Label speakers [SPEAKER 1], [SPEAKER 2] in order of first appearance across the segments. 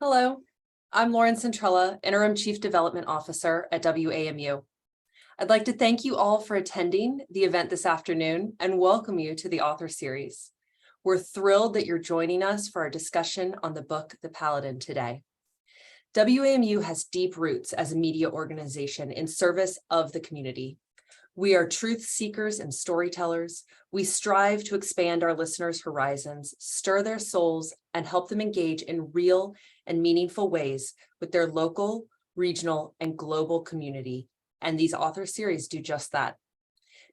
[SPEAKER 1] Hello, I'm Lauren Centrella, Interim Chief Development Officer at WAMU. I'd like to thank you all for attending the event this afternoon and welcome you to the author series. We're thrilled that you're joining us for our discussion on the book, The Paladin, today. WAMU has deep roots as a media organization in service of the community. We are truth seekers and storytellers. We strive to expand our listeners' horizons, stir their souls, and help them engage in real and meaningful ways with their local, regional, and global community. And these author series do just that.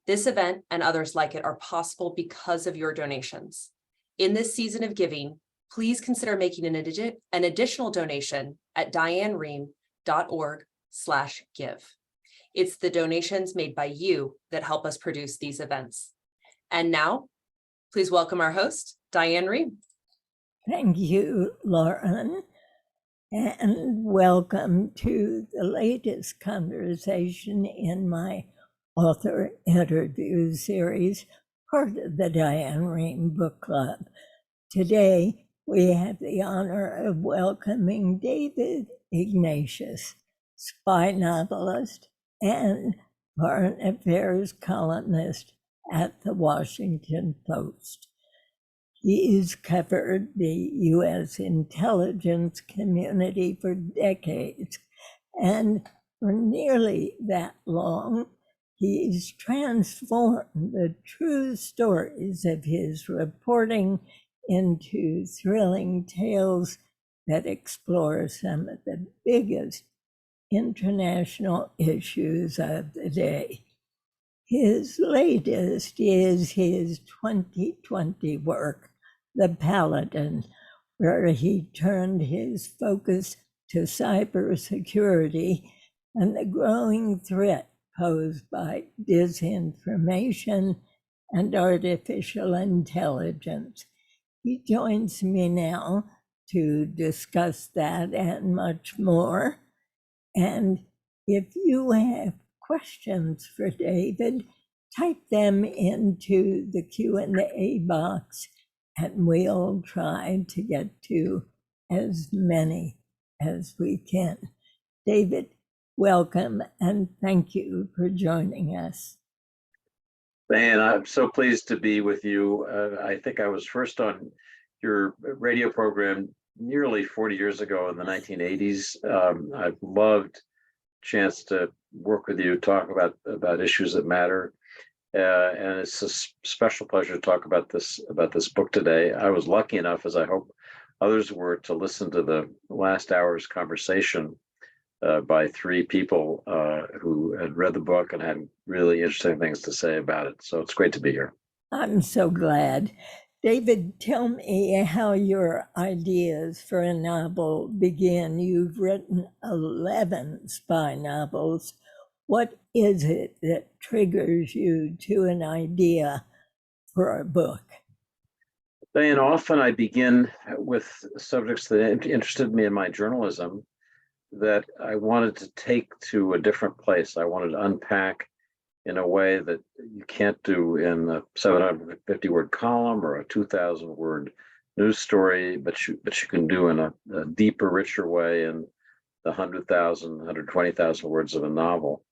[SPEAKER 1] This event and others like it are possible because of your donations. In this season of giving, please consider making an additional donation at dianerehm.org/give. It's the donations made by you that help us produce these events. And now, please welcome our host, Diane Rehm.
[SPEAKER 2] Thank you, Lauren, and welcome to the latest conversation in my author interview series, part of the Diane Rehm Book Club. Today, we have the honor of welcoming David Ignatius, spy novelist and foreign affairs columnist at the Washington Post. He's covered the U.S. intelligence community for decades, and for nearly that long, he's transformed the true stories of his reporting into thrilling tales that explore some of the biggest international issues of the day. His latest is his 2020 work, The Paladin, where he turned his focus to cybersecurity and the growing threat posed by disinformation and artificial intelligence. He joins me now to discuss that and much more. And if you have questions for David, type them into the Q&A box, and we'll try to get to as many as we can. David, welcome, and thank you for joining us.
[SPEAKER 3] Diane, I'm so pleased to be with you. I think I was first on your radio program nearly 40 years ago in the 1980s. I've loved chance to work with you, talk about issues that matter, and it's a special pleasure to talk about this book today. I was lucky enough, as I hope others were, to listen to the last hour's conversation by three people who had read the book and had really interesting things to say about it. So it's great to be here.
[SPEAKER 2] I'm so glad. David, tell me how your ideas for a novel begin. You've written 11 spy novels. What is it that triggers you to an idea for a book?
[SPEAKER 3] Diane, often I begin with subjects that interested me in my journalism that I wanted to take to a different place. I wanted to unpack in a way that you can't do in a 750 word column or a 2,000 word news story, but you can do in a deeper, richer way in the 100,000, 120,000 words of a novel.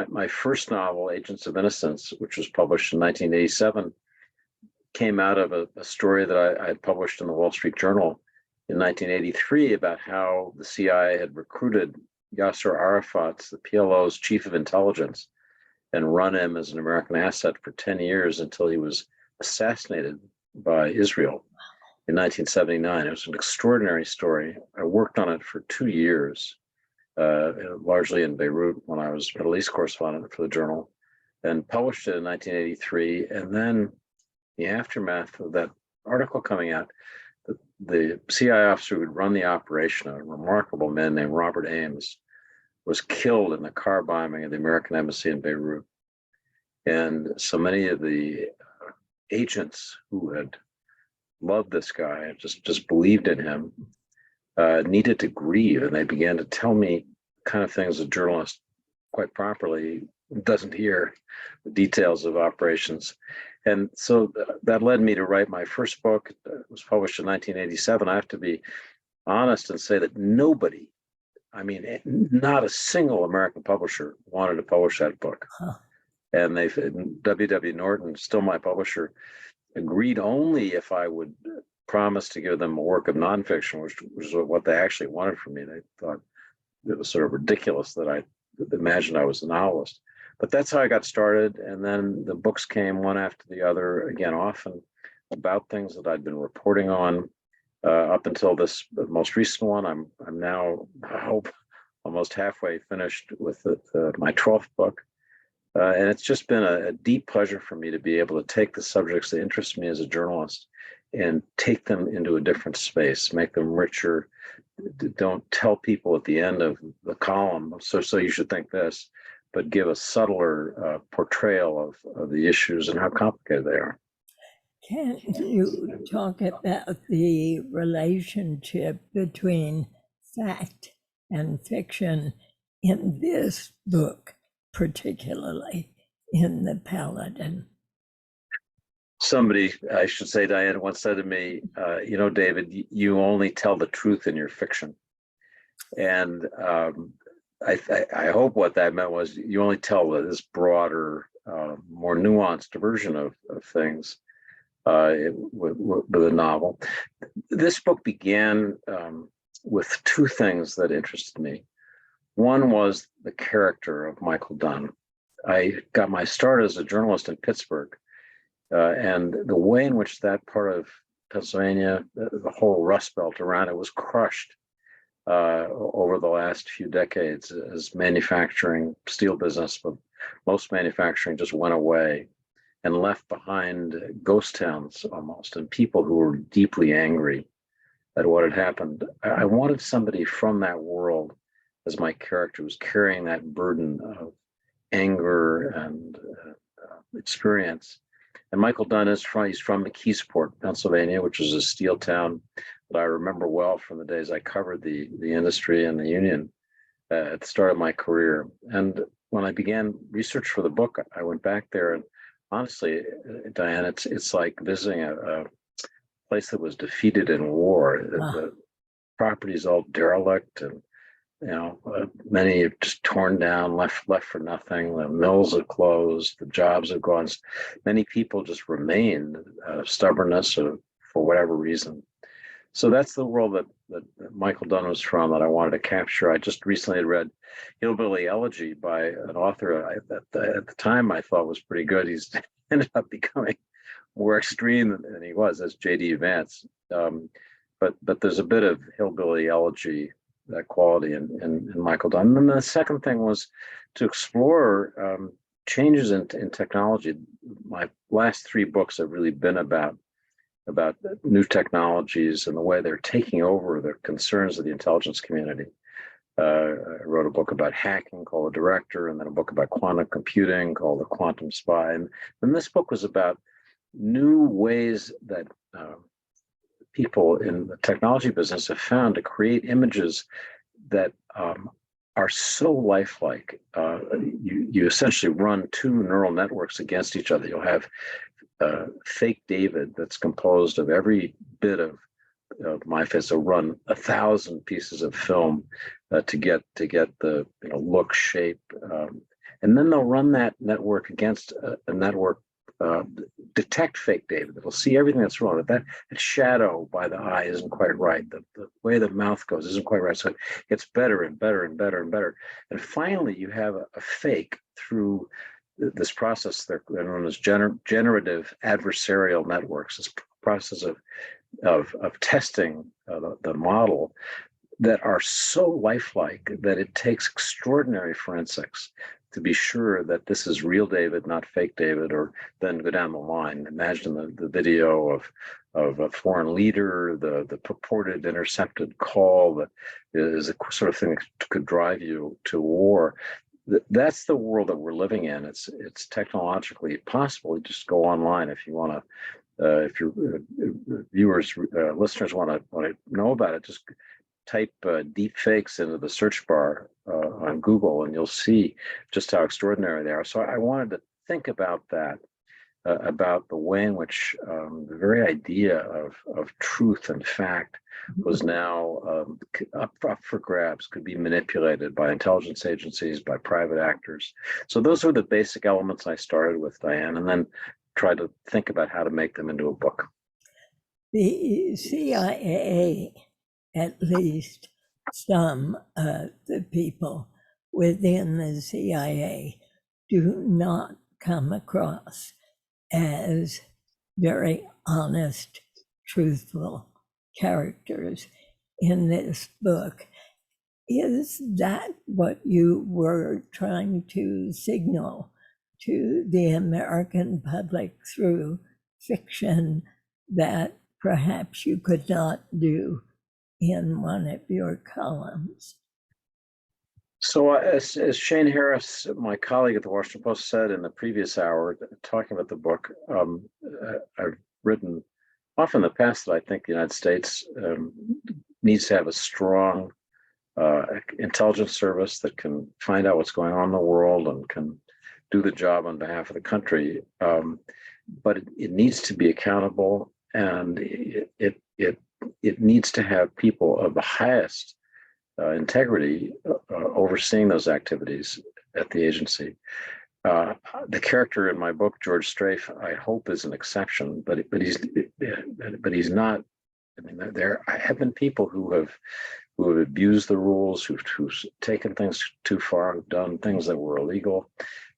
[SPEAKER 3] My first novel, Agents of Innocence, which was published in 1987, came out of a story that I had published in the Wall Street Journal in 1983 about how the CIA had recruited Yasser Arafat, the PLO's chief of intelligence, and run him as an American asset for 10 years until he was assassinated by Israel in 1979. It was an extraordinary story. I worked on it for 2 years, largely in Beirut when I was Middle East correspondent for the Journal, and published it in 1983. And then the aftermath of that article coming out, the CIA officer who had run the operation, a remarkable man named Robert Ames, was killed in the car bombing of the American embassy in Beirut. And so many of the agents who had loved this guy, just believed in him, needed to grieve. And they began to tell me kind of things a journalist quite properly doesn't hear, the details of operations. And so that led me to write my first book. It was published in 1987. I have to be honest and say that nobody, I mean, not a single American publisher wanted to publish that book.
[SPEAKER 2] Huh.
[SPEAKER 3] And W.W. Norton, still my publisher, agreed only if I would promise to give them a work of nonfiction, which was what they actually wanted from me. They thought it was sort of ridiculous that I imagined I was a novelist. But that's how I got started. And then the books came one after the other, again, often about things that I'd been reporting on up until this most recent one. I'm now, I hope, almost halfway finished with my 12th book. And it's just been a deep pleasure for me to be able to take the subjects that interest me as a journalist and take them into a different space, make them richer. Don't tell people at the end of the column, so you should think this, but give a subtler portrayal of the issues and how complicated they are.
[SPEAKER 2] Can you talk about the relationship between fact and fiction in this book, particularly in The Paladin?
[SPEAKER 3] Somebody, I should say, Diane, once said to me, David, you only tell the truth in your fiction. And I hope what that meant was you only tell this broader, more nuanced version of things with a novel. This book began with two things that interested me. One was the character of Michael Dunn. I got my start as a journalist in Pittsburgh, and the way in which that part of Pennsylvania, the whole Rust Belt around it, was crushed over the last few decades as manufacturing, steel business, but most manufacturing just went away and left behind ghost towns almost, and people who were deeply angry at what had happened. I wanted somebody from that world as my character, who's carrying that burden of anger and experience. And Michael Dunn he's from McKeesport, Pennsylvania, which is a steel town that I remember well from the days I covered the industry and the union at the start of my career. And when I began research for the book, I went back there, and honestly, Diane, it's like visiting a place that was defeated in war.
[SPEAKER 2] Wow.
[SPEAKER 3] The property is all derelict, and many are just torn down, left for nothing. The mills have closed, the jobs have gone. Many people just remain stubbornness for whatever reason. So that's the world that Michael Dunn was from that I wanted to capture. I just recently read Hillbilly Elegy by an author at the time I thought was pretty good. He's ended up becoming more extreme than he was, as J.D. Vance. But there's a bit of Hillbilly Elegy that quality in Michael Dunn. And then the second thing was to explore changes in technology. My last three books have really been about new technologies and the way they're taking over the concerns of the intelligence community. I wrote a book about hacking called The Director, and then a book about quantum computing called The Quantum Spy. And then this book was about new ways that people in the technology business have found to create images that are so lifelike. You essentially run two neural networks against each other. You'll have fake David that's composed of every bit of my face. Will run 1,000 pieces of film to get the look, shape, and then they'll run that network against a network detect fake David. It'll see everything that's wrong. That shadow by the eye isn't quite right. The way the mouth goes isn't quite right. So it gets better and better and better and better. And finally, you have a fake through this process. They're known as generative adversarial networks. This process of testing the model that are so lifelike that it takes extraordinary forensics to be sure that this is real David, not fake David, or then go down the line. Imagine the video of a foreign leader, the purported intercepted call that is a sort of thing that could drive you to war. That's the world that we're living in. It's technologically possible. You just go online if you want to. If your viewers, listeners want to know about it, just type deep fakes into the search bar on Google, and you'll see just how extraordinary they are. So I wanted to think about that, about the way in which the very idea of truth and fact was now up for grabs, could be manipulated by intelligence agencies, by private actors. So those are the basic elements I started with, Diane, and then tried to think about how to make them into a book.
[SPEAKER 2] The CIA, at least some of the people within the CIA, do not come across as very honest, truthful characters in this book. Is that what you were trying to signal to the American public through fiction that perhaps you could not do in one of your columns?
[SPEAKER 3] So as Shane Harris, my colleague at the Washington Post, said in the previous hour, talking about the book, I've written often in the past that I think the United States needs to have a strong intelligence service that can find out what's going on in the world and can do the job on behalf of the country. But it needs to be accountable, and it needs to have people of the highest integrity overseeing those activities at the agency. The character in my book, George Strafe, I hope is an exception, but he's not. I mean, there have been people who have abused the rules, who've taken things too far, who've done things that were illegal.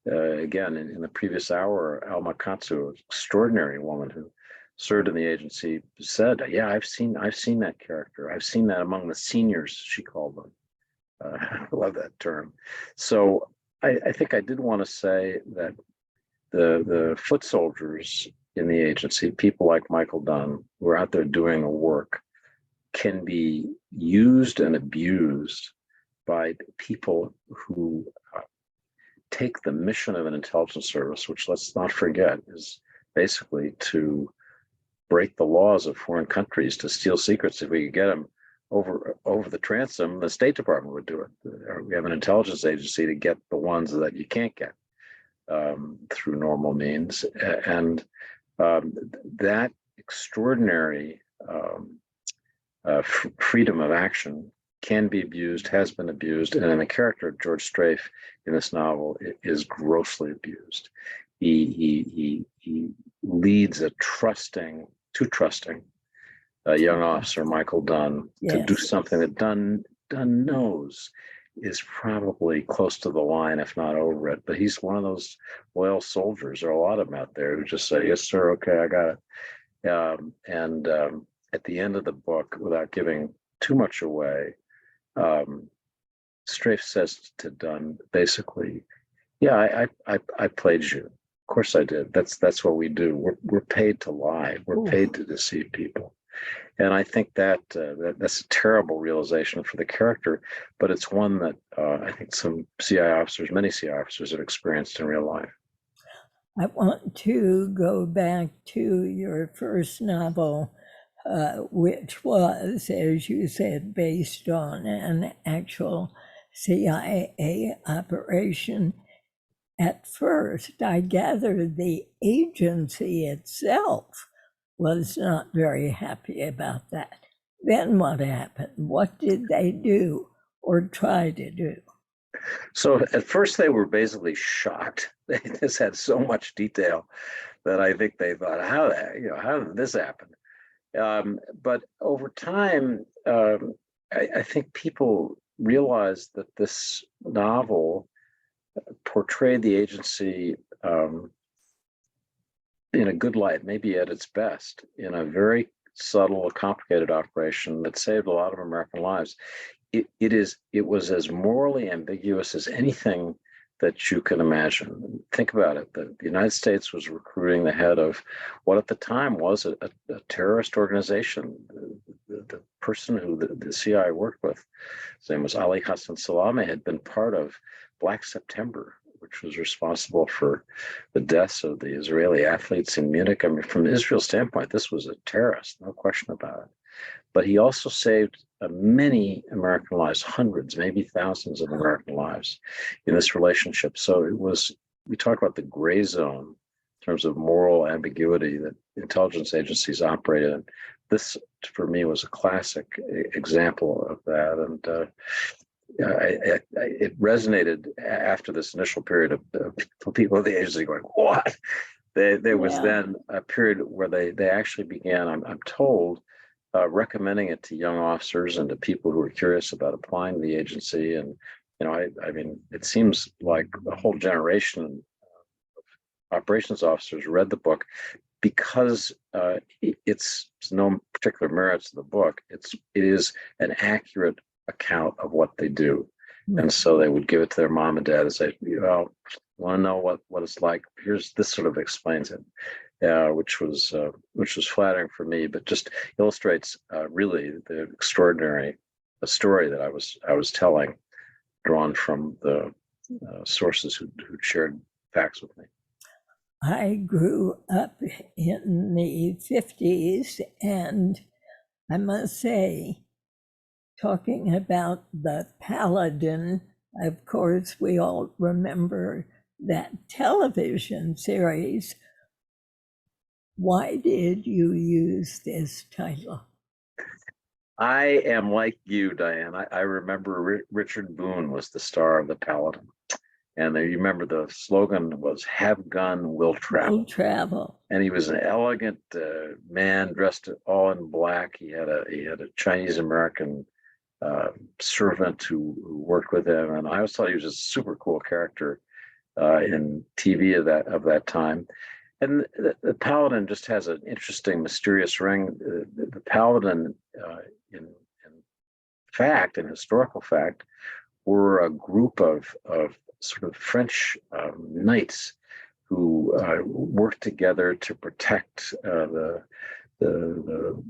[SPEAKER 3] Again, in the previous hour, Alma Katsu, an extraordinary woman who served in the agency, said, "Yeah, I've seen that character. I've seen that among the seniors," she called them. I love that term. So I think I did want to say that the foot soldiers in the agency, people like Michael Dunn, who are out there doing the work, can be used and abused by people who take the mission of an intelligence service, which, let's not forget, is basically to break the laws of foreign countries, to steal secrets. If we could get them over the transom, the State Department would do it. We have an intelligence agency to get the ones that you can't get through normal means. And that extraordinary freedom of action can be abused, has been abused, and in the character of George Strafe in this novel, it is grossly abused. He leads a too trusting young officer, Michael Dunn, to do something that Dunn knows is probably close to the line, if not over it. But he's one of those loyal soldiers. There are a lot of them out there who just say, "Yes, sir, okay, I got it." At the end of the book, without giving too much away, Strafe says to Dunn, basically, yeah, I played you. Of course I did. That's what we do. We're paid to lie. We're paid to deceive people. And I think that's a terrible realization for the character, but it's one that I think many CIA officers have experienced in real life.
[SPEAKER 2] I want to go back to your first novel, which was, as you said, based on an actual CIA operation. At first, I gather the agency itself was not very happy about that. Then what happened? What did they do or try to do?
[SPEAKER 3] So at first they were basically shocked. This had so much detail that I think they thought, how did this happen? But over time, I think people realized that this novel portrayed the agency in a good light, maybe at its best, in a very subtle, complicated operation that saved a lot of American lives. It was as morally ambiguous as anything that you can imagine. Think about it. The United States was recruiting the head of what at the time was a terrorist organization. The person who the CIA worked with, his name was Ali Hassan Salameh, had been part of Black September, which was responsible for the deaths of the Israeli athletes in Munich. I mean, from Israel's standpoint, this was a terrorist, no question about it. But he also saved many American lives, hundreds, maybe thousands of American lives in this relationship. So we talk about the gray zone in terms of moral ambiguity that intelligence agencies operated in. This, for me, was a classic example of that. And it resonated after this initial period of people of the agency going, what? There was then a period where they actually began, I'm told, recommending it to young officers and to people who were curious about applying to the agency. And, I mean, it seems like a whole generation of operations officers read the book because it's no particular merits of the book. It is an accurate account of what they do. And so they would give it to their mom and dad and say, want to know what it's like? Here's this sort of explains it. Which was flattering for me, but just illustrates really the extraordinary story that I was telling, drawn from the sources who shared facts with me.
[SPEAKER 2] I grew up in the 50s, and I must say, talking about the Paladin, of course, we all remember that television series. Why did you use this title?
[SPEAKER 3] I am like you, Diane. I remember Richard Boone was the star of the Paladin. And you remember the slogan was, "Have gun, will travel."
[SPEAKER 2] Will travel.
[SPEAKER 3] And he was an elegant man dressed all in black. He had a Chinese American servant who worked with him. And I always thought he was a super cool character in TV of that time. And the Paladin just has an interesting, mysterious ring. The Paladin, in fact, in historical fact, were a group of sort of French knights who worked together to protect the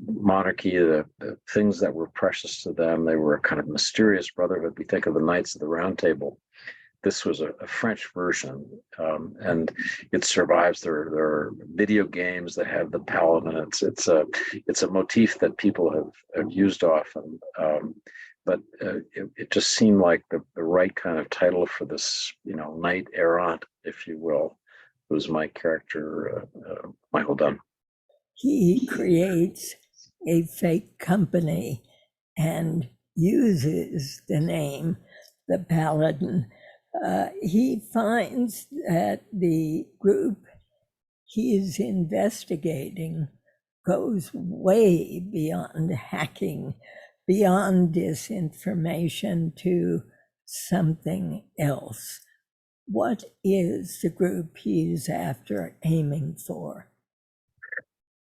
[SPEAKER 3] monarchy, the things that were precious to them. They were a kind of mysterious brotherhood. We think of the Knights of the Round Table. This was a French version, and it survives. There are video games that have the Paladin. It's a motif that people have used often, but it just seemed like the right kind of title for this, knight errant, if you will. It was my character, Michael Dunn.
[SPEAKER 2] He creates a fake company and uses the name, the Paladin. He finds that the group he is investigating goes way beyond hacking, beyond disinformation, to something else. What is the group he's after, aiming for?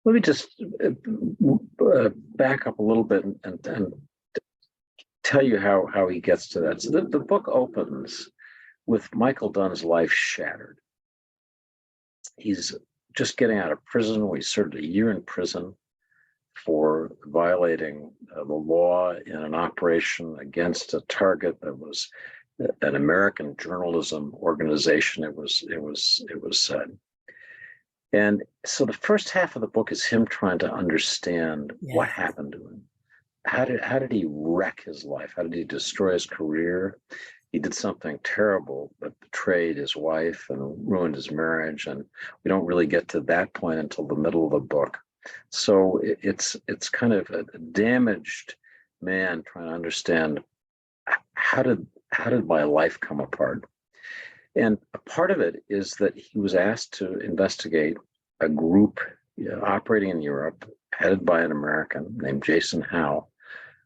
[SPEAKER 3] Let me just back up a little bit and tell you how he gets to that. So the book opens with Michael Dunn's life shattered. He's just getting out of prison. We served a year in prison for violating the law in an operation against a target that was an American journalism organization. It was said. And so the first half of the book is him trying to understand what happened to him. How did he wreck his life? How did he destroy his career? He did something terrible, but betrayed his wife and ruined his marriage. And we don't really get to that point until the middle of the book. So it's kind of a damaged man trying to understand how did my life come apart. And a part of it is that he was asked to investigate a group operating in Europe, headed by an American named Jason Howe,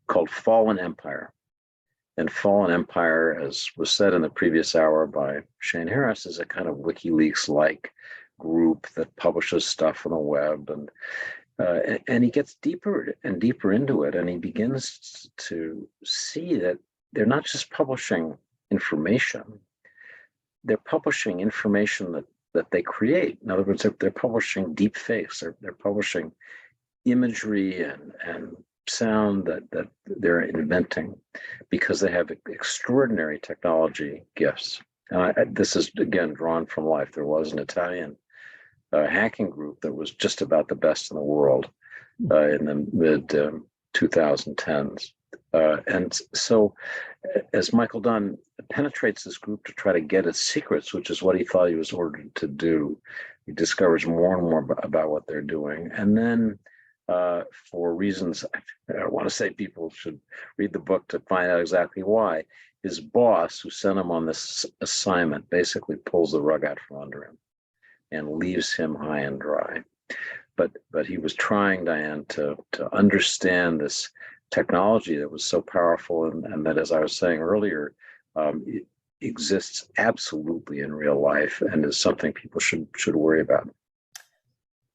[SPEAKER 3] called Fallen Empire. And Fallen Empire, as was said in the previous hour by Shane Harris, is a kind of WikiLeaks-like group that publishes stuff on the web. And he gets deeper and deeper into it, and he begins to see that they're not just publishing information, they're publishing information that they create. In other words, they're publishing deep fakes, they're publishing imagery and sound that they're inventing because they have extraordinary technology gifts. And this is, again, drawn from life. There was an Italian hacking group that was just about the best in the world in the mid 2010s. And so as Michael Dunn penetrates this group to try to get its secrets, which is what he thought he was ordered to do, he discovers more and more about what they're doing. And then for reasons, I want to say people should read the book to find out exactly why, his boss, who sent him on this assignment, basically pulls the rug out from under him and leaves him high and dry. But he was trying, Diane, to understand this technology that was so powerful and that, as I was saying earlier, it exists absolutely in real life and is something people should worry about.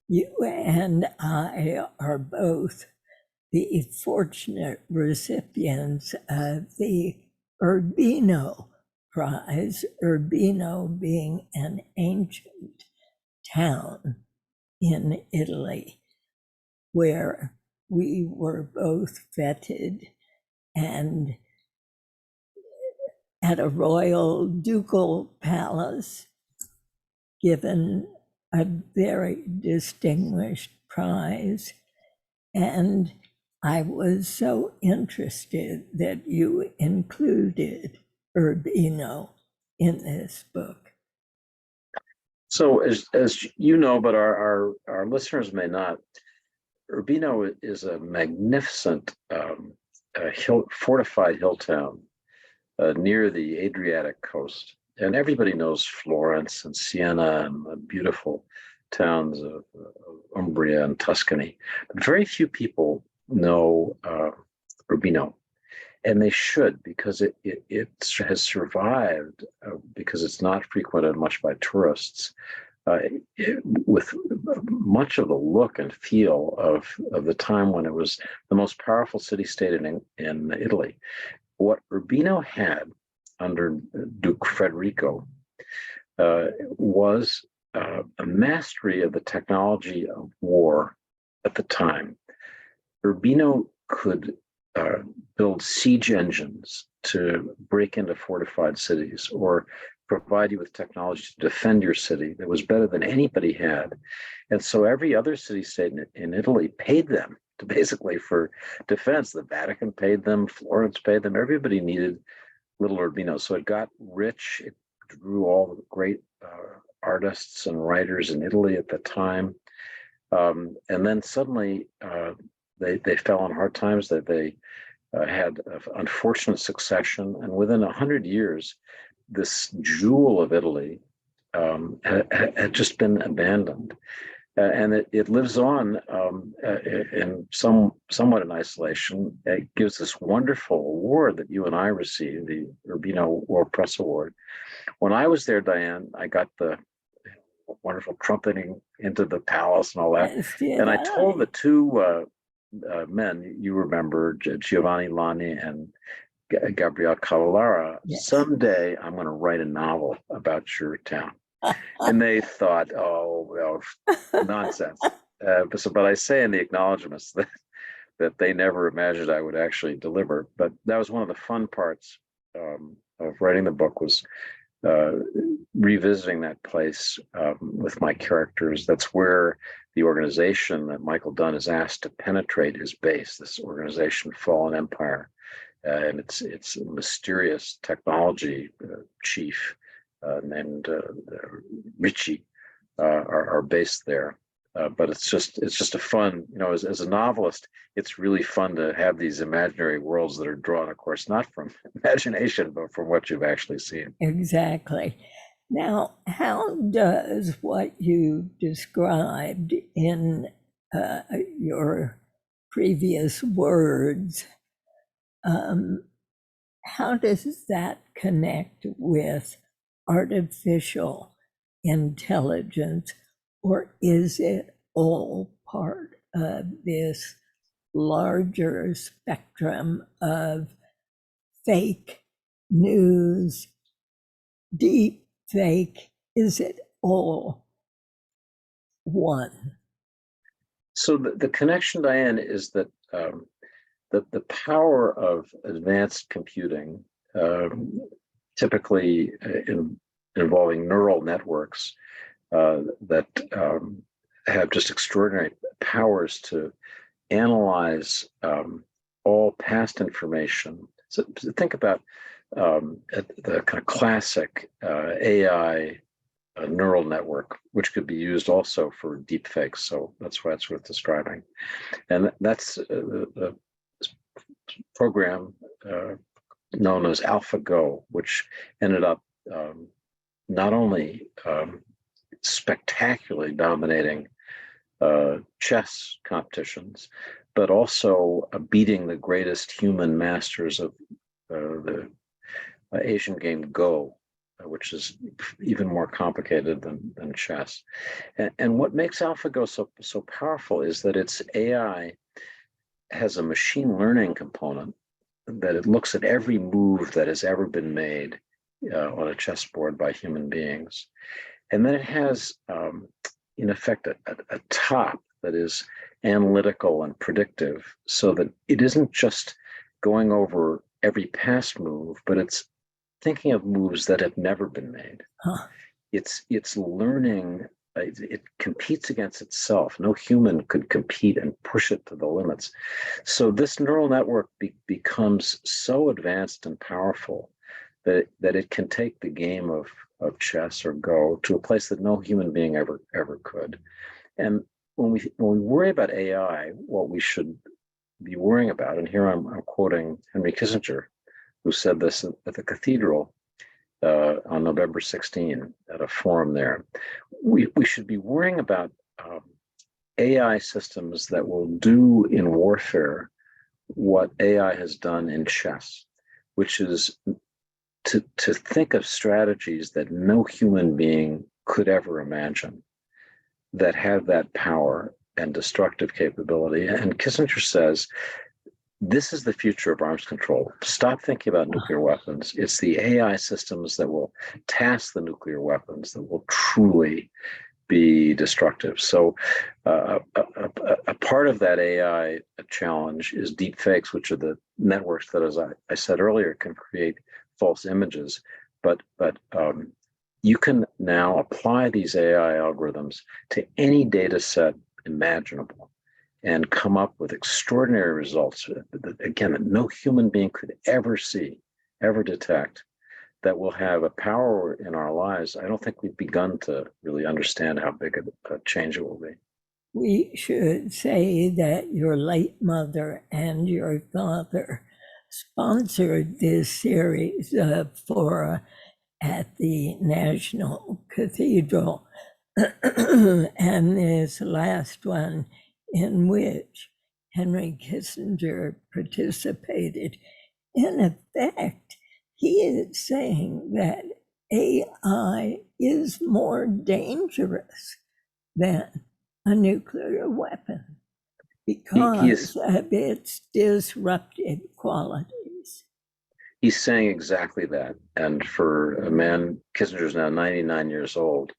[SPEAKER 2] You and I are both the fortunate recipients of the Urbino Prize, Urbino being an ancient town in Italy, where we were both feted and at a royal ducal palace given a very distinguished prize. And I was so interested that you included Urbino in this book.
[SPEAKER 3] So as you know, but our listeners may not, Urbino is a magnificent fortified hill town near the Adriatic coast. And everybody knows Florence and Siena and the beautiful towns of Umbria and Tuscany. But very few people know Urbino. And they should, because it has survived because it's not frequented much by tourists, with much of the look and feel of the time when it was the most powerful city-state in Italy. What Urbino had under Duke Federico was a mastery of the technology of war at the time. Urbino could build siege engines to break into fortified cities or provide you with technology to defend your city that was better than anybody had. And so every other city-state in Italy paid them to basically for defense. The Vatican paid them, Florence paid them, everybody needed little Urbino. So it got rich, it drew all the great artists and writers in Italy at the time. And then suddenly they fell on hard times, that they had an unfortunate succession. And within 100 years, this jewel of Italy had just been abandoned. And it lives on in somewhat in isolation. It gives this wonderful award that you and I received, the Urbino World Press Award. When I was there, Diane, I got the wonderful trumpeting into the palace and all that. And I told the two men, you remember, Giovanni Lani and Gabrielle Cavallaro,
[SPEAKER 2] Yes.
[SPEAKER 3] someday I'm going to write a novel about your town. And they thought, oh, well, nonsense. But I say in the acknowledgments that they never imagined I would actually deliver. But that was one of the fun parts of writing the book, was revisiting that place with my characters. That's where the organization that Michael Dunn is asked to penetrate his base, this organization, Fallen Empire, and it's a mysterious technology chief named Richie are based there. But it's just a fun, as a novelist, it's really fun to have these imaginary worlds that are drawn, of course, not from imagination, but from what you've actually seen.
[SPEAKER 2] Exactly. Now, how does what you described in your previous words, how does that connect with artificial intelligence, or is it all part of this larger spectrum of fake news, deep fake? Is it all one?
[SPEAKER 3] So the connection, Diane, is that the power of advanced computing, typically involving neural networks that have just extraordinary powers to analyze all past information. So think about the kind of classic AI neural network, which could be used also for deep fakes. So that's why it's worth describing. And that's the program known as AlphaGo, which ended up not only spectacularly dominating chess competitions, but also beating the greatest human masters of the Asian game Go, which is even more complicated than chess. And what makes AlphaGo so powerful is that its AI has a machine learning component, that it looks at every move that has ever been made on a chessboard by human beings. And then it has, in effect, a top that is analytical and predictive, so that it isn't just going over every past move, but it's thinking of moves that have never been made.
[SPEAKER 2] Huh.
[SPEAKER 3] It's learning. It competes against itself. No human could compete and push it to the limits. So this neural network becomes so advanced and powerful that it can take the game of chess or Go to a place that no human being ever could. And when we worry about AI, what we should be worrying about, and here I'm quoting Henry Kissinger, who said this at the Cathedral on November 16 at a forum there. We should be worrying about AI systems that will do in warfare what AI has done in chess, which is to think of strategies that no human being could ever imagine, that have that power and destructive capability. And Kissinger says, this is the future of arms control. Stop thinking about nuclear weapons. It's the AI systems that will task the nuclear weapons that will truly be destructive. So a part of that AI challenge is deep fakes, which are the networks that, as I said earlier, can create false images. But you can now apply these AI algorithms to any data set imaginable and come up with extraordinary results, again, that no human being could ever see, ever detect, that will have a power in our lives. I don't think we've begun to really understand how big a change it will be.
[SPEAKER 2] We should say that your late mother and your father sponsored this series of fora at the National Cathedral, and this last one, in which Henry Kissinger participated. In effect, he is saying that AI is more dangerous than a nuclear weapon because of its disruptive qualities.
[SPEAKER 3] he's saying exactly that. And for a man, Kissinger's now 99 years old,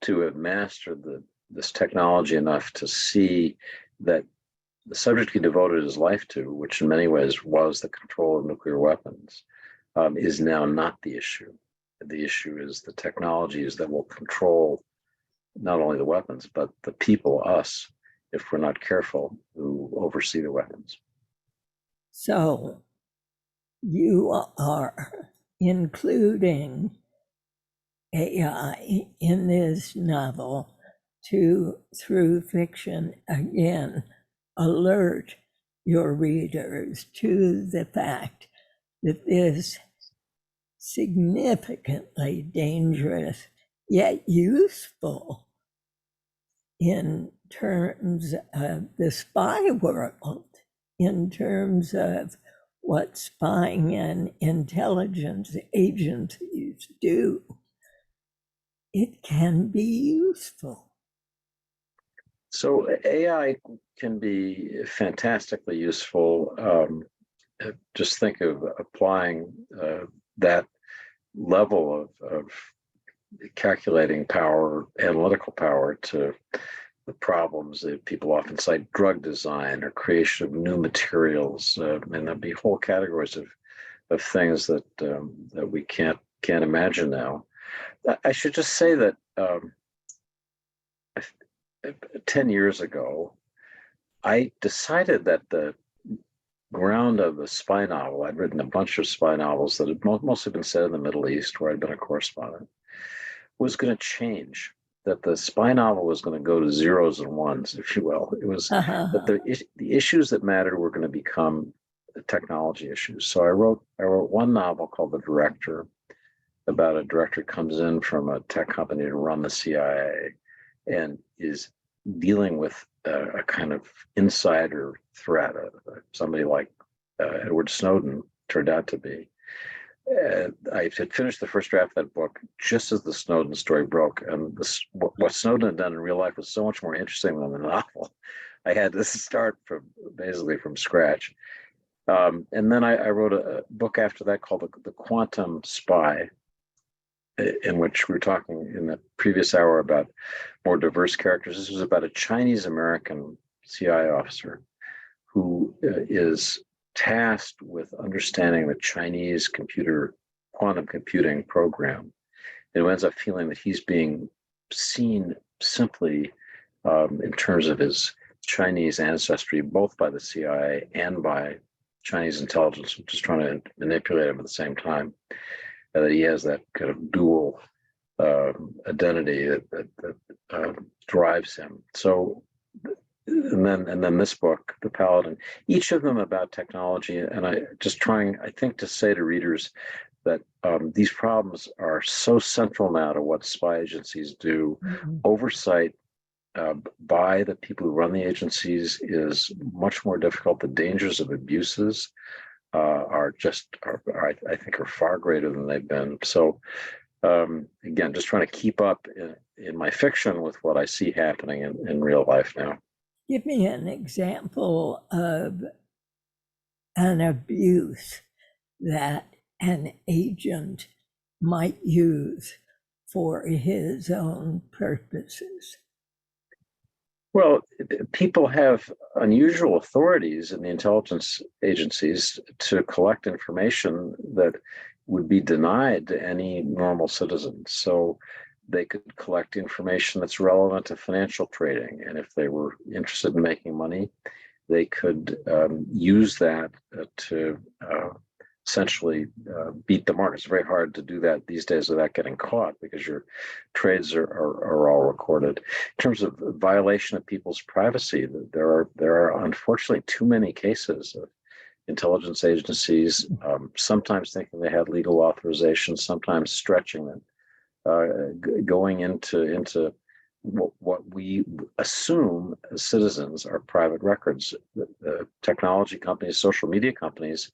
[SPEAKER 3] to have mastered this technology enough to see that the subject he devoted his life to, which in many ways was the control of nuclear weapons, is now not the issue. The issue is the technologies that will control not only the weapons, but the people, us, if we're not careful, who oversee the weapons.
[SPEAKER 2] So you are including AI in this novel to, through fiction, again, alert your readers to the fact that this significantly dangerous yet useful in terms of the spy world, in terms of what spying and intelligence agencies do, it can be useful.
[SPEAKER 3] So AI can be fantastically useful. Just think of applying that level of calculating power, analytical power, to the problems that people often cite: drug design or creation of new materials. And there'll be whole categories of things that that we can't imagine now. I should just say that 10 years ago, I decided that the ground of the spy novel — I'd written a bunch of spy novels that had mostly been set in the Middle East, where I'd been a correspondent — was going to change. That the spy novel was going to go to zeros and ones, if you will. It was that the issues that mattered were going to become technology issues. So I wrote one novel called The Director, about a director who comes in from a tech company to run the CIA and is dealing with a kind of insider threat, somebody like Edward Snowden turned out to be. I had finished the first draft of that book just as the Snowden story broke, and what Snowden had done in real life was so much more interesting than the novel. I had to start basically from scratch. And then I wrote a book after that called The Quantum Spy, in which we were talking in the previous hour about more diverse characters. This was about a Chinese American CIA officer who is tasked with understanding the Chinese quantum computing program, and who ends up feeling that he's being seen simply in terms of his Chinese ancestry, both by the CIA and by Chinese intelligence, which is trying to manipulate him at the same time. That he has that kind of dual identity that drives him. So, and then this book, The Paladin, each of them about technology, and I think to say to readers that these problems are so central now to what spy agencies do. Mm-hmm. Oversight by the people who run the agencies is much more difficult. The dangers of abuses I think are far greater than they've been. So again, just trying to keep up in my fiction with what I see happening in real life now.
[SPEAKER 2] Give me an example of an abuse that an agent might use for his own purposes.
[SPEAKER 3] Well, people have unusual authorities in the intelligence agencies to collect information that would be denied to any normal citizen. So they could collect information that's relevant to financial trading. And if they were interested in making money, they could use that to essentially beat the market. It's very hard to do that these days without getting caught, because your trades are all recorded. In terms of violation of people's privacy, there are unfortunately too many cases of intelligence agencies sometimes thinking they had legal authorization, sometimes stretching them, going into what we assume as citizens are private records. The technology companies, social media companies,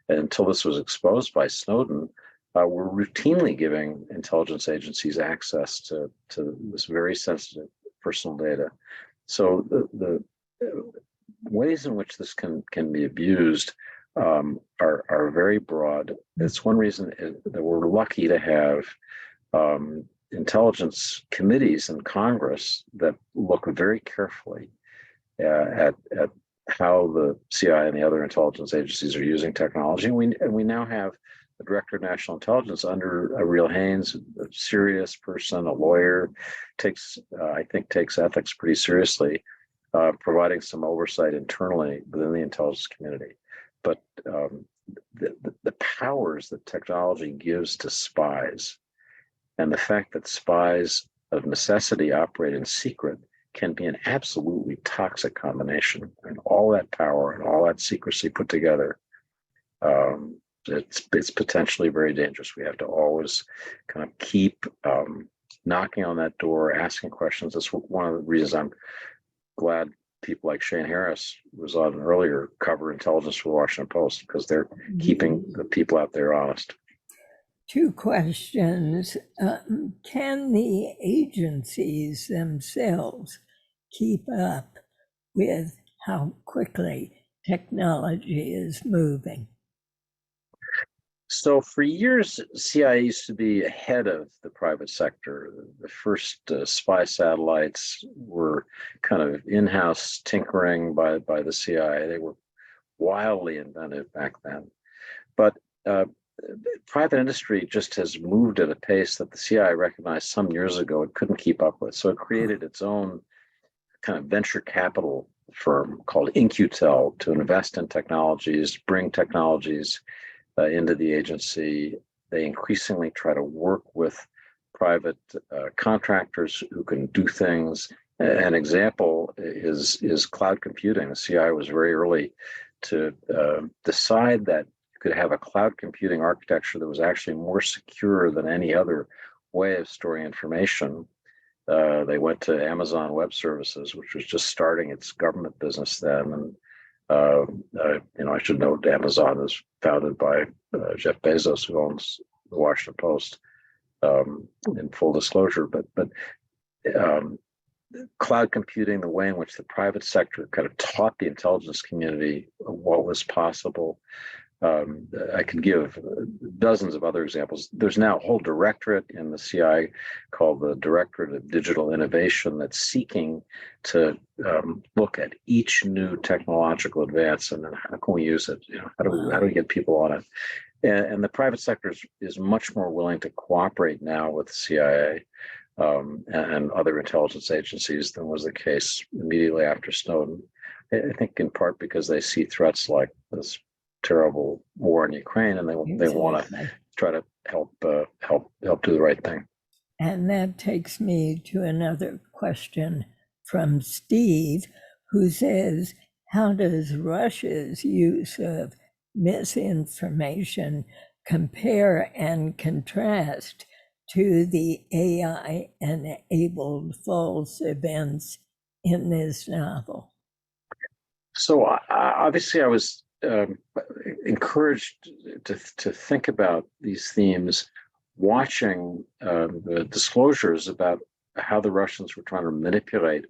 [SPEAKER 3] until this was exposed by Snowden, were routinely giving intelligence agencies access to this very sensitive personal data. So the ways in which this can be abused are very broad. It's one reason that we're lucky to have intelligence committees in Congress that look very carefully at how the CI and the other intelligence agencies are using technology. And we now have the Director of National Intelligence under Ariel Haynes, a serious person, a lawyer, I think takes ethics pretty seriously, providing some oversight internally within the intelligence community. But the powers that technology gives to spies, and the fact that spies of necessity operate in secret, can be an absolutely toxic combination. And all that power and all that secrecy put together, it's potentially very dangerous. We have to always kind of keep knocking on that door, asking questions. That's one of the reasons I'm glad people like Shane Harris was on an earlier cover intelligence for the Washington Post, because they're keeping the people out there honest.
[SPEAKER 2] Two questions. Can the agencies themselves keep up with how quickly technology is moving?
[SPEAKER 3] So for years, CIA used to be ahead of the private sector. The first spy satellites were kind of in-house tinkering by the CIA. They were wildly inventive back then. But private industry just has moved at a pace that the CIA recognized some years ago it couldn't keep up with. So it created its own kind of venture capital firm called In-Q-Tel to invest in technologies, bring technologies into the agency. They increasingly try to work with private contractors who can do things. An example is cloud computing. The CIA was very early to decide that you could have a cloud computing architecture that was actually more secure than any other way of storing information. They went to Amazon Web Services, which was just starting its government business then. And I should note Amazon was founded by Jeff Bezos, who owns the Washington Post, in full disclosure. But cloud computing, the way in which the private sector kind of taught the intelligence community what was possible. I could give dozens of other examples. There's now a whole directorate in the CI called the Directorate of Digital Innovation that's seeking to look at each new technological advance and then how can we use it? How do we get people on it? And the private sector is much more willing to cooperate now with the CIA and other intelligence agencies than was the case immediately after Snowden. I think in part because they see threats like this terrible war in Ukraine, and they want to try to help do the right thing.
[SPEAKER 2] And that takes me to another question from Steve, who says, how does Russia's use of misinformation compare and contrast to the AI-enabled false events in this novel?
[SPEAKER 3] So obviously I was encouraged to think about these themes, watching the disclosures about how the Russians were trying to manipulate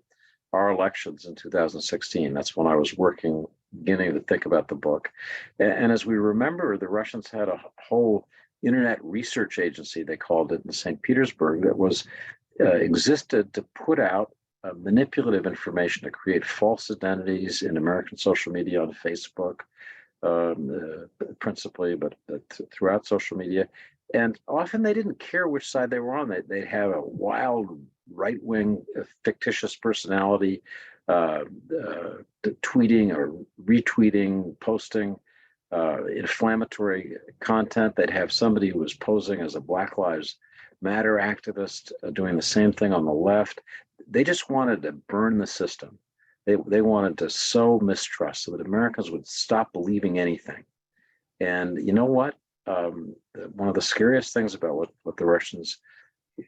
[SPEAKER 3] our elections in 2016. That's when I was beginning to think about the book. And as we remember, the Russians had a whole internet research agency, they called it, in St. Petersburg, that was existed to put out manipulative information, to create false identities in American social media, on Facebook, principally, but throughout social media. And often they didn't care which side they were on. They'd have a wild right-wing fictitious personality tweeting or retweeting, posting inflammatory content. They'd have somebody who was posing as a Black Lives Matter activist doing the same thing on the left. They just wanted to burn the system. They wanted to sow mistrust so that Americans would stop believing anything. And you know what? One of the scariest things about what the Russians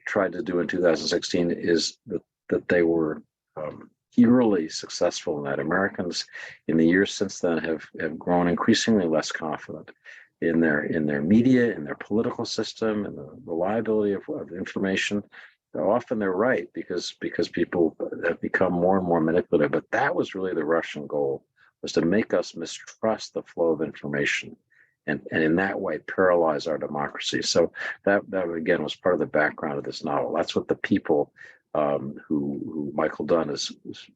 [SPEAKER 3] tried to do in 2016 is that they were eerily successful in that. Americans in the years since then have grown increasingly less confident in their media, in their political system, and the reliability of information. Often they're right because people have become more and more manipulative. But that was really the Russian goal, was to make us mistrust the flow of information, and in that way paralyze our democracy. So that again was part of the background of this novel. That's what the people who Michael Dunn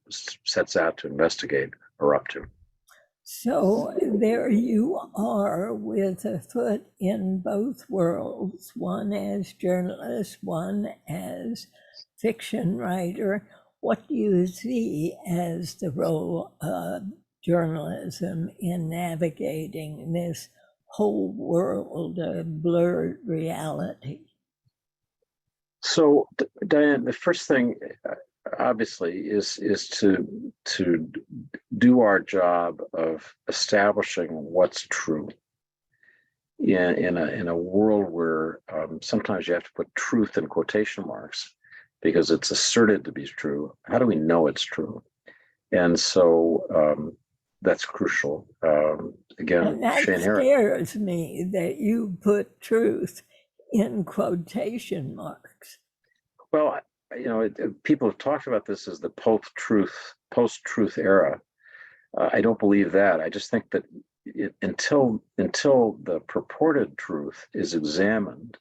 [SPEAKER 3] sets out to investigate are up to.
[SPEAKER 2] So there you are with a foot in both worlds, one as journalist, one as fiction writer. What do you see as the role of journalism in navigating this whole world of blurred reality?
[SPEAKER 3] So, Diane, the first thing, obviously, is to do our job of establishing what's true in a world where sometimes you have to put truth in quotation marks because it's asserted to be true. How do we know it's true? And so that's crucial. Again,
[SPEAKER 2] and that
[SPEAKER 3] Shane Harris.
[SPEAKER 2] scares me that you put truth in quotation marks.
[SPEAKER 3] Well, people have talked about this as the post-truth era. I don't believe that. I just think that until the purported truth is examined,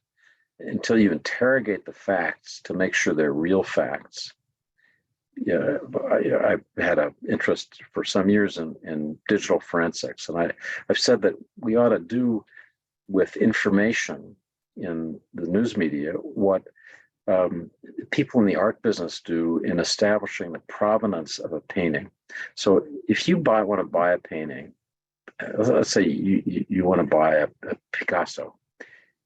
[SPEAKER 3] until you interrogate the facts to make sure they're real facts. I've had an interest for some years in digital forensics, and I've said that we ought to do with information in the news media what people in the art business do in establishing the provenance of a painting. So if you want to buy a painting, let's say you want to buy a Picasso,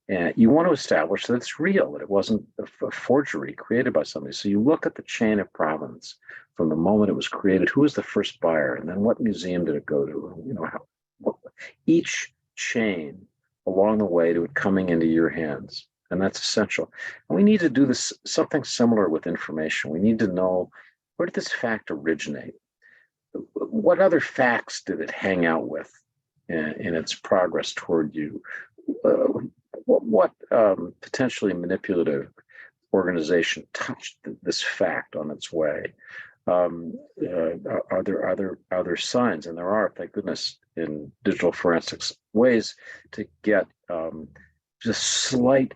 [SPEAKER 3] and you want to establish that it's real, that it wasn't a forgery created by somebody. So you look at the chain of provenance from the moment it was created. Who was the first buyer, and then what museum did it go to? Each chain along the way to it coming into your hands. And that's essential. And we need to do this something similar with information. We need to know, where did this fact originate? What other facts did it hang out with in its progress toward you? What potentially manipulative organization touched this fact on its way? Are there signs? And there are, thank goodness, in digital forensics, ways to get just slight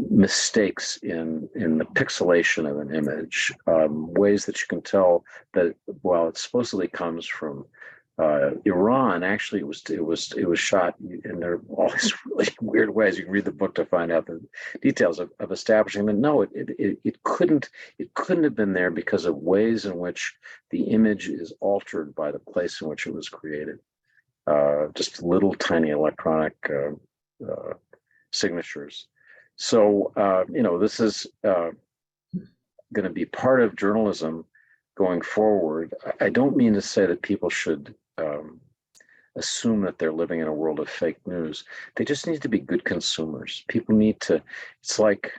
[SPEAKER 3] mistakes in the pixelation of an image, ways that you can tell that while it supposedly comes from Iran, actually it was shot, and there are all these really weird ways. You can read the book to find out the details of establishing that no, it couldn't have been there because of ways in which the image is altered by the place in which it was created. Just little tiny electronic signatures. So this is going to be part of journalism going forward. I don't mean to say that people should assume that they're living in a world of fake news. They just need to be good consumers. People need to, it's like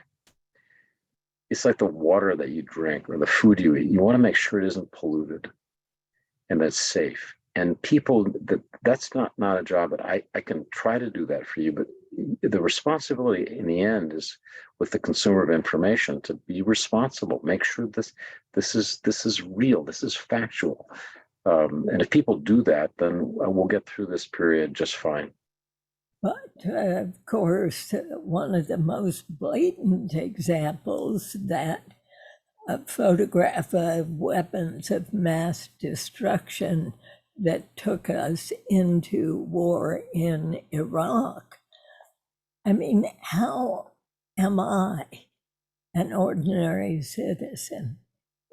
[SPEAKER 3] the water that you drink or the food you eat. You want to make sure it isn't polluted and that's safe. And people, that's not a job that I can try to do that for you, but the responsibility in the end is with the consumer of information to be responsible. Make sure this is real, this is factual. And if people do that, then we'll get through this period just fine.
[SPEAKER 2] But of course, one of the most blatant examples that a photograph of weapons of mass destruction that took us into war in Iraq. I mean, how am I, an ordinary citizen,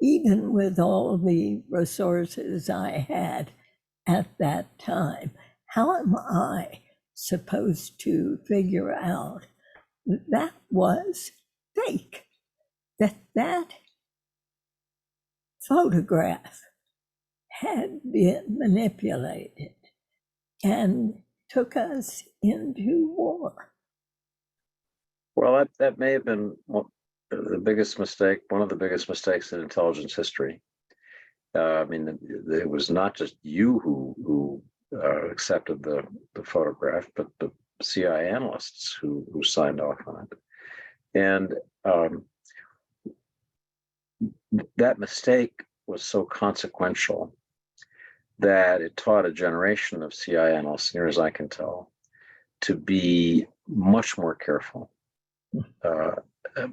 [SPEAKER 2] even with all the resources I had at that time, how am I supposed to figure out that was fake, that photograph had been manipulated and took us into war?
[SPEAKER 3] Well, that may have been the biggest mistake, one of the biggest mistakes in intelligence history. I mean, it was not just you who accepted the photograph, but the CIA analysts who signed off on it. And that mistake was so consequential that it taught a generation of CIA analysts, near as I can tell, to be much more careful,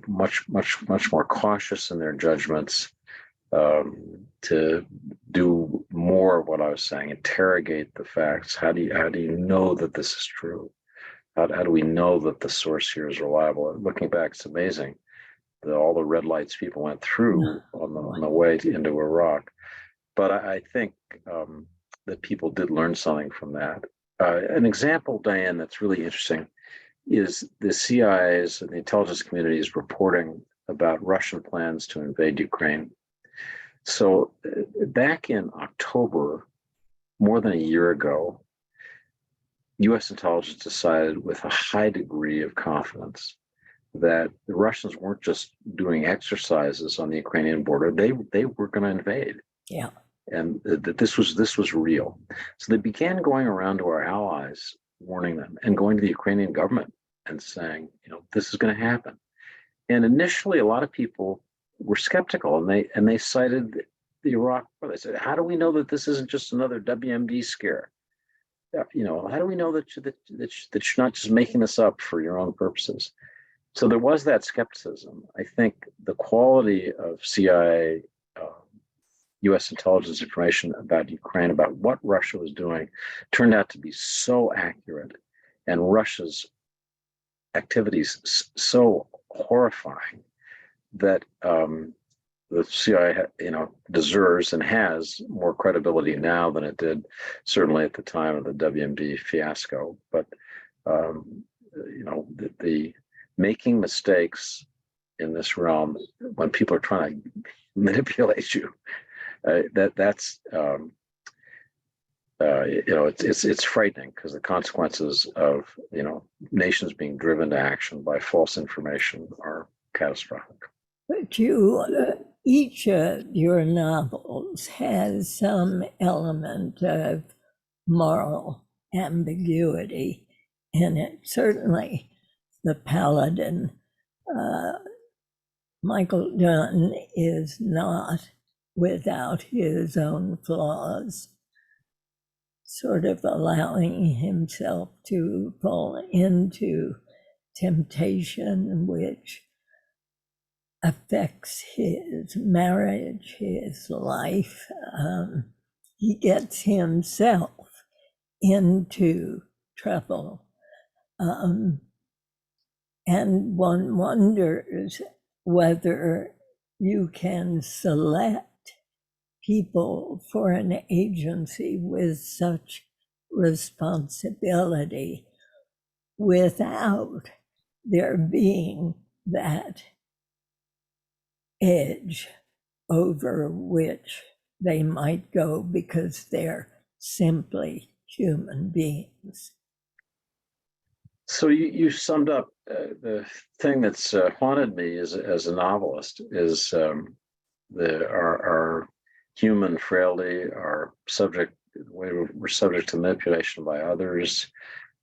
[SPEAKER 3] much more cautious in their judgments, to do more of what I was saying, interrogate the facts. How do you know that this is true? How do we know that the source here is reliable? Looking back, it's amazing all the red lights people went through on the way into Iraq. But I think that people did learn something from that. An example, Diane, that's really interesting is the CIA's and the intelligence community's reporting about Russian plans to invade Ukraine. So back in October, more than a year ago, U.S. intelligence decided with a high degree of confidence that the Russians weren't just doing exercises on the Ukrainian border; they were going to invade.
[SPEAKER 2] Yeah,
[SPEAKER 3] and that this was real. So they began going around to our allies, warning them, and going to the Ukrainian government and saying, this is going to happen. And initially, a lot of people were skeptical, and they cited the Iraq war. They said, "How do we know that this isn't just another WMD scare? How do we know that you're not just making this up for your own purposes?" So there was that skepticism. I think the quality of CIA, U.S. intelligence information about Ukraine, about what Russia was doing, turned out to be so accurate, and Russia's activities so horrifying that the CIA, deserves and has more credibility now than it did certainly at the time of the WMD fiasco. But the making mistakes in this realm when people are trying to manipulate you, that's it's frightening, because the consequences of nations being driven to action by false information are catastrophic.
[SPEAKER 2] But each of your novels has some element of moral ambiguity in it. Certainly, The Paladin, Michael Dunn is not without his own flaws, sort of allowing himself to fall into temptation, which affects his marriage, his life. He gets himself into trouble. And one wonders whether you can select people for an agency with such responsibility without there being that edge over which they might go because they're simply human beings.
[SPEAKER 3] So you summed up the thing that's haunted me as a novelist is our human frailty, our we're subject to manipulation by others,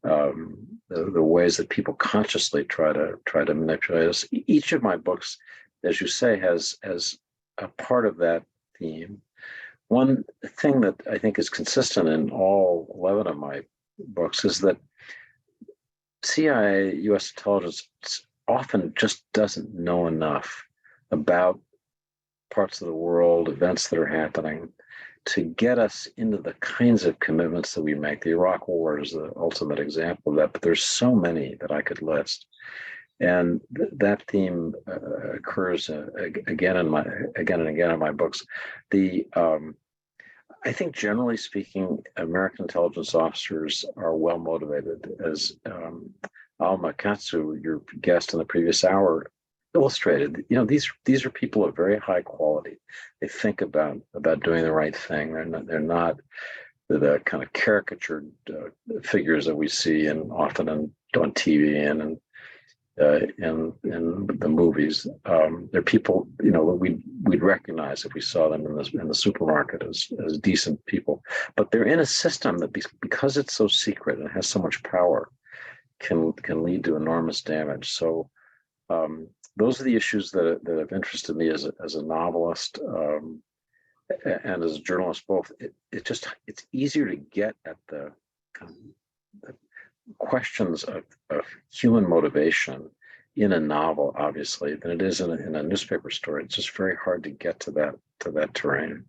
[SPEAKER 3] the ways that people consciously try to manipulate us. Each of my books, as you say, has a part of that theme. One thing that I think is consistent in all 11 of my books is that CIA, U.S. intelligence, often just doesn't know enough about parts of the world, events that are happening, to get us into the kinds of commitments that we make. The Iraq War is the ultimate example of that, but there's so many that I could list. And that theme occurs again and again in my books. I think, generally speaking, American intelligence officers are well motivated, as Alma Katsu, your guest in the previous hour, illustrated. These are people of very high quality. They think about doing the right thing. They're not the kind of caricatured figures that we see often on TV and in the movies. They're people we'd recognize if we saw them in the supermarket as decent people. But they're in a system that, because it's so secret and has so much power, can lead to enormous damage. So those are the issues that have interested me as a novelist. and as a journalist both, it's easier to get at the kind of the questions of human motivation in a novel, obviously, than it is in a newspaper story. It's just very hard to get to that terrain.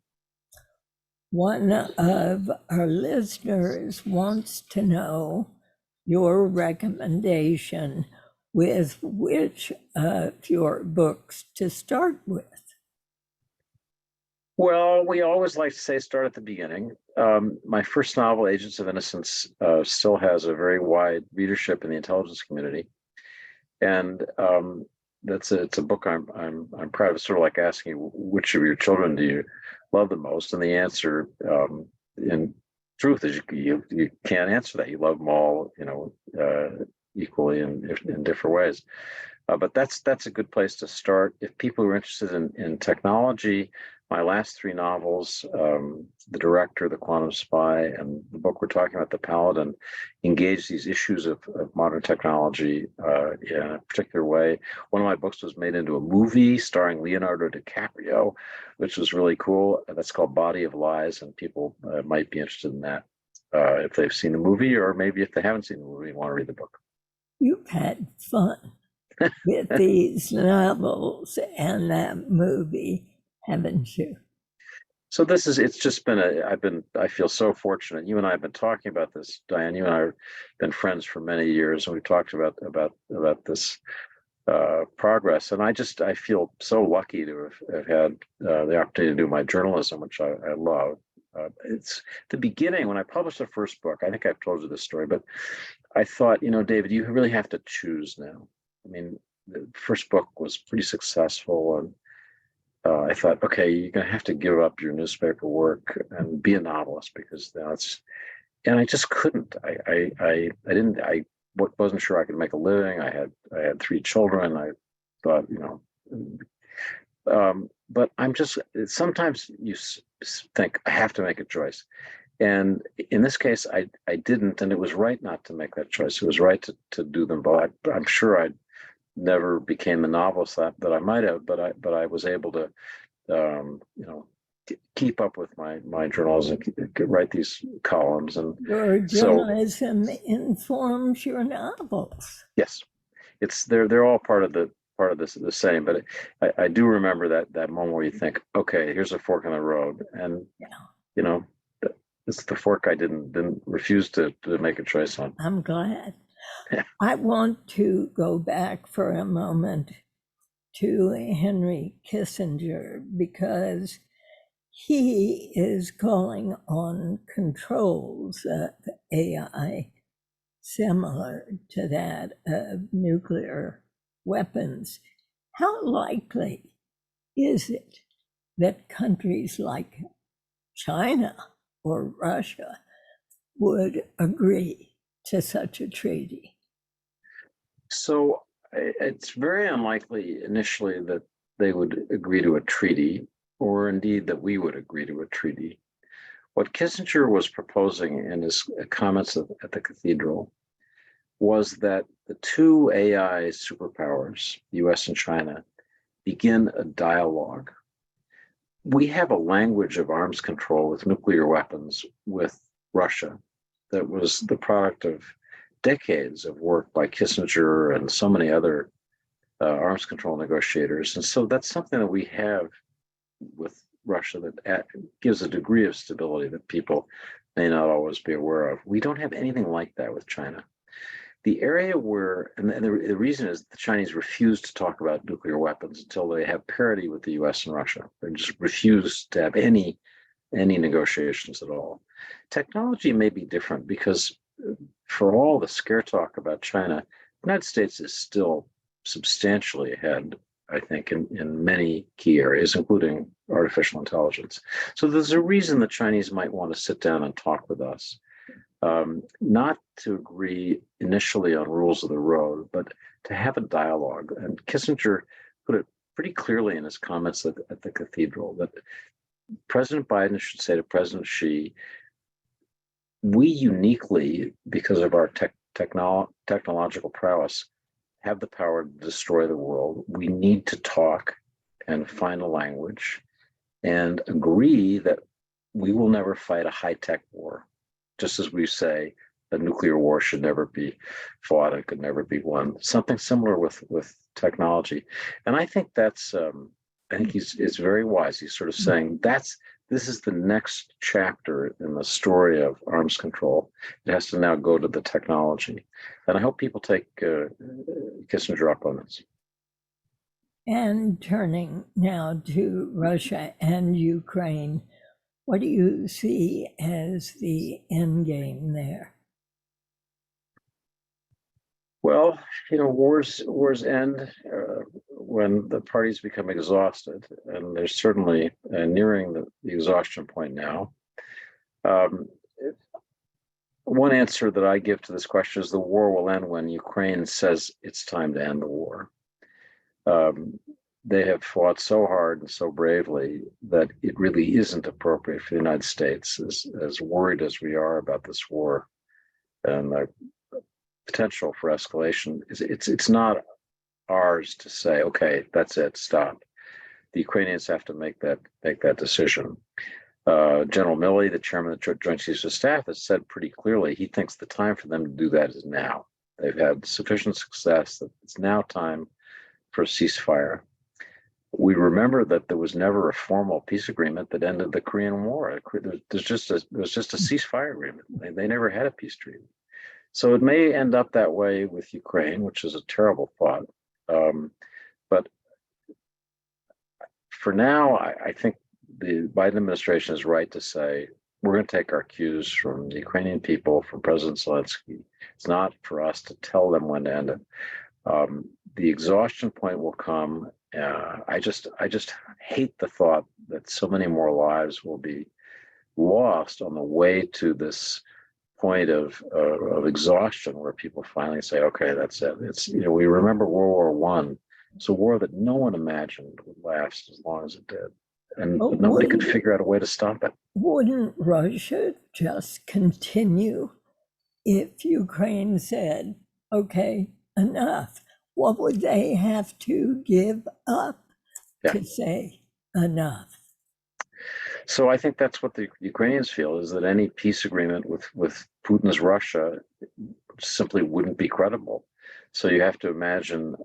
[SPEAKER 2] One of our listeners wants to know your recommendation with which of your books to start with.
[SPEAKER 3] Well, we always like to say start at the beginning. My first novel, Agents of Innocence, still has a very wide readership in the intelligence community, and it's a book I'm proud of. It's sort of like asking which of your children do you love the most, and the answer, in truth, is you can't answer that. You love them all, equally in different ways. But that's a good place to start. If people are interested in technology, my last three novels, The Director, The Quantum Spy, and the book we're talking about, The Paladin, engage these issues of modern technology in a particular way. One of my books was made into a movie starring Leonardo DiCaprio, which was really cool. That's called Body of Lies, and people might be interested in that if they've seen the movie, or maybe if they haven't seen the movie and want to read the book.
[SPEAKER 2] You've had fun with these novels and that movie, haven't you?
[SPEAKER 3] So it's just been I feel so fortunate. You and I have been talking about this, Diane. You and I have been friends for many years, and we've talked about this progress. And I feel so lucky to have had the opportunity to do my journalism, which I love. It's the beginning when I published the first book. I think I've told you this story, but I thought, David, you really have to choose now. I mean, the first book was pretty successful, and I thought, okay, you're going to have to give up your newspaper work and be a novelist, because and I just couldn't. I wasn't sure I could make a living. I had three children. I thought, but sometimes you think I have to make a choice. And in this case, I didn't, and it was right not to make that choice. It was right to do them both. I'm sure I never became the novelist that I might have, but I was able to, keep up with my journalism, write these columns, and
[SPEAKER 2] your journalism informs your novels.
[SPEAKER 3] Yes, they're all part of the same. But I do remember that moment where you think, okay, here's a fork in the road, and it's the fork I didn't refuse to make a choice on.
[SPEAKER 2] I'm glad. I want to go back for a moment to Henry Kissinger, because he is calling on controls of AI similar to that of nuclear weapons. How likely is it that countries like China or Russia would agree to such a treaty?
[SPEAKER 3] So it's very unlikely initially that they would agree to a treaty, or indeed that we would agree to a treaty. What Kissinger was proposing in his comments at the cathedral was that the two AI superpowers, the US and China, begin a dialogue. We have a language of arms control with nuclear weapons with Russia that was the product of decades of work by Kissinger and so many other arms control negotiators. And so that's something that we have with Russia that gives a degree of stability that people may not always be aware of. We don't have anything like that with China. The area where, and the reason is the Chinese refuse to talk about nuclear weapons until they have parity with the US and Russia. They just refuse to have any negotiations at all. Technology may be different, because for all the scare talk about China, the United States is still substantially ahead, I think, in many key areas, including artificial intelligence. So there's a reason the Chinese might want to sit down and talk with us, not to agree initially on rules of the road, but to have a dialogue. And Kissinger put it pretty clearly in his comments at the cathedral that President Biden should say to President Xi, we uniquely, because of our technological prowess, have the power to destroy the world. We need to talk and find a language and agree that we will never fight a high-tech war, just as we say that nuclear war should never be fought and could never be won. Something similar with technology, and I think that's I think it's very wise. He's sort of saying this is the next chapter in the story of arms control. It has to now go to the technology, and I hope people take Kissinger up on this.
[SPEAKER 2] And turning now to Russia and Ukraine, what do you see as the end game there?
[SPEAKER 3] Well, wars end when the parties become exhausted, and they're certainly nearing the exhaustion point now. One answer that I give to this question is the war will end when Ukraine says it's time to end the war. They have fought so hard and so bravely that it really isn't appropriate for the United States, as worried as we are about this war and the potential for escalation. It's not ours to say, okay, that's it, stop. The Ukrainians have to make that decision. General Milley, the chairman of the Joint Chiefs of Staff, has said pretty clearly he thinks the time for them to do that is now. They've had sufficient success that it's now time for a ceasefire. We remember that there was never a formal peace agreement that ended the Korean War. There was just a ceasefire agreement. They never had a peace treaty. So it may end up that way with Ukraine, which is a terrible thought. But for now, I think the Biden administration is right to say, we're going to take our cues from the Ukrainian people, from President Zelensky. It's not for us to tell them when to end it. The exhaustion point will come. I just hate the thought that so many more lives will be lost on the way to this point of exhaustion, where people finally say, okay, that's it. It's, we remember World War I. It's a war that no one imagined would last as long as it did. And but nobody could figure out a way to stop it.
[SPEAKER 2] Wouldn't Russia just continue if Ukraine said, okay, enough? What would they have to give up to say enough?
[SPEAKER 3] So I think that's what the Ukrainians feel, is that any peace agreement with Putin's Russia simply wouldn't be credible. So you have to imagine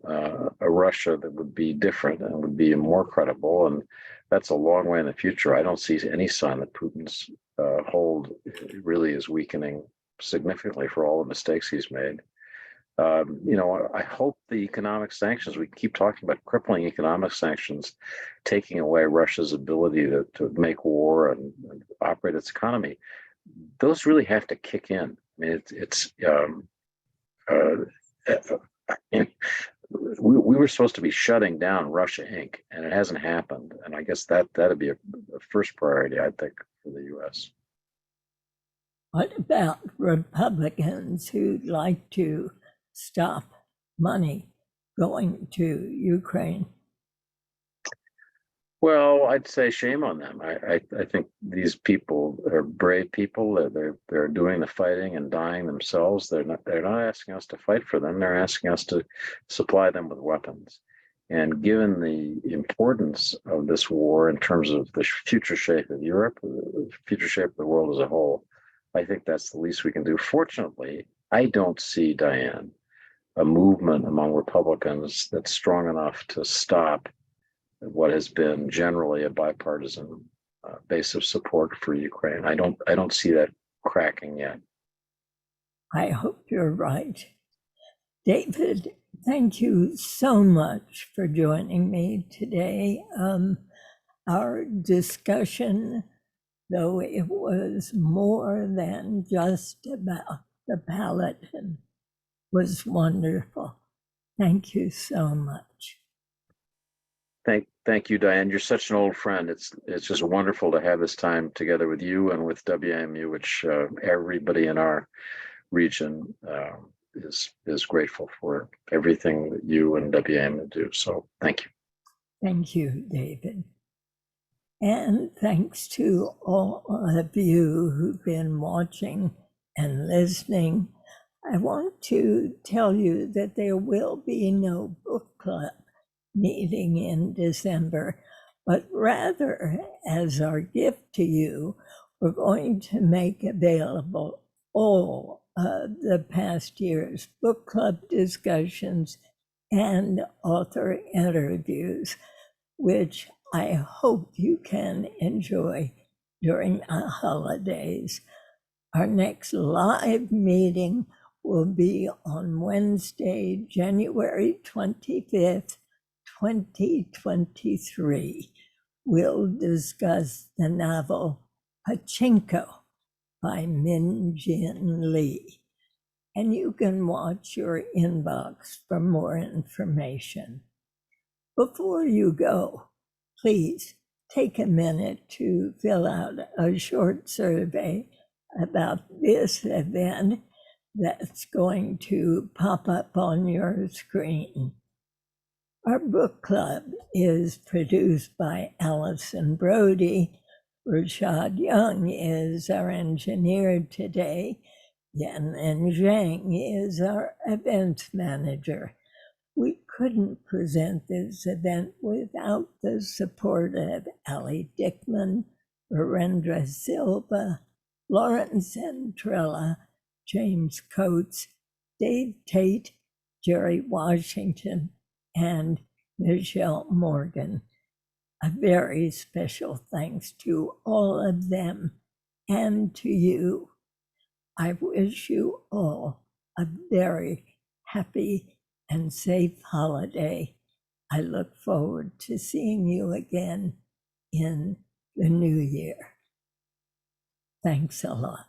[SPEAKER 3] a Russia that would be different and would be more credible. And that's a long way in the future. I don't see any sign that Putin's hold really is weakening significantly for all the mistakes he's made. I hope the economic sanctions, we keep talking about crippling economic sanctions, taking away Russia's ability to make war and operate its economy. Those really have to kick in. I mean, we were supposed to be shutting down Russia Inc., and it hasn't happened. And I guess that'd be a first priority, I think, for the U.S.
[SPEAKER 2] What about Republicans who'd like to stop money going to Ukraine?
[SPEAKER 3] Well, I'd say shame on them. I think these people are brave people. They're doing the fighting and dying themselves. They're not asking us to fight for them. They're asking us to supply them with weapons. And given the importance of this war in terms of the future shape of Europe, the future shape of the world as a whole, I think that's the least we can do. Fortunately, I don't see, Diane, a movement among Republicans that's strong enough to stop what has been generally a bipartisan base of support for Ukraine. I don't see that cracking yet.
[SPEAKER 2] I hope you're right. David, thank you so much for joining me today. Our discussion, though it was more than just about the Paladin, was wonderful. Thank you so much.
[SPEAKER 3] Thank you, Diane. You're such an old friend. It's just wonderful to have this time together with you and with WAMU, which everybody in our region is grateful for everything that you and WAMU do. So thank you.
[SPEAKER 2] Thank you, David. And thanks to all of you who've been watching and listening. I want to tell you that there will be no book club meeting in December, but rather as our gift to you, we're going to make available all of the past year's book club discussions and author interviews, which I hope you can enjoy during the holidays. Our next live meeting will be on Wednesday, January 25th, 2023. We'll discuss the novel Pachinko by Min Jin Lee. And you can watch your inbox for more information. Before you go, please take a minute to fill out a short survey about this event that's going to pop up on your screen. Our book club is produced by Allison Brody. Rashad Young is our engineer today. Yan and Zhang is our events manager. We couldn't present this event without the support of Ali Dickman, Virendra Silva, Lawrence Centrella, James Coates, Dave Tate, Jerry Washington, and Michelle Morgan. A very special thanks to all of them and to you. I wish you all a very happy and safe holiday. I look forward to seeing you again in the new year. Thanks a lot.